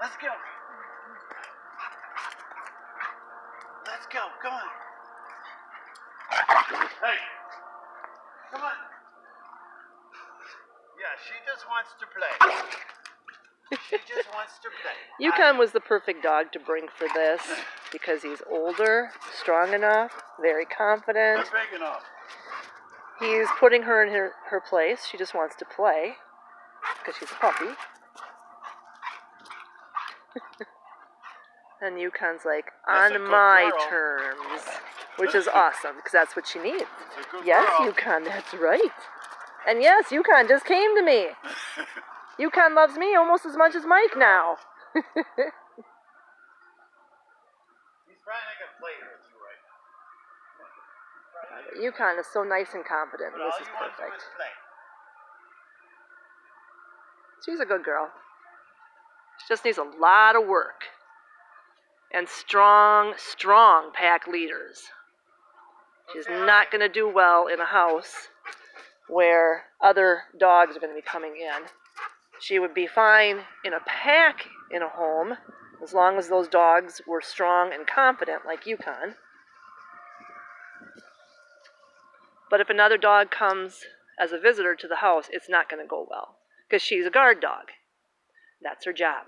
Let's go. Let's go. Come on. Hey. Come on. Yeah, she just wants to play. She just wants to play. Yukon was the perfect dog to bring for this because he's older, strong enough, very confident. They're big enough. He's putting her in her place. She just wants to play because she's a puppy. And Yukon's like, on my terms, which is awesome because that's what she needs. Yes, girl. Yukon, that's right. And yes, Yukon just came to me. Yukon loves me almost as much as Mike now. He's probably not going to play with you right now. Yukon is so nice and confident, and But this all is you want to do perfect. is play. She's a good girl. She just needs a lot of work. And strong, strong pack leaders. She's not going to do well in a house where other dogs are going to be coming in. She would be fine in a pack in a home as long as those dogs were strong and confident like Yukon. But if another dog comes as a visitor to the house, it's not going to go well because she's a guard dog. That's her job.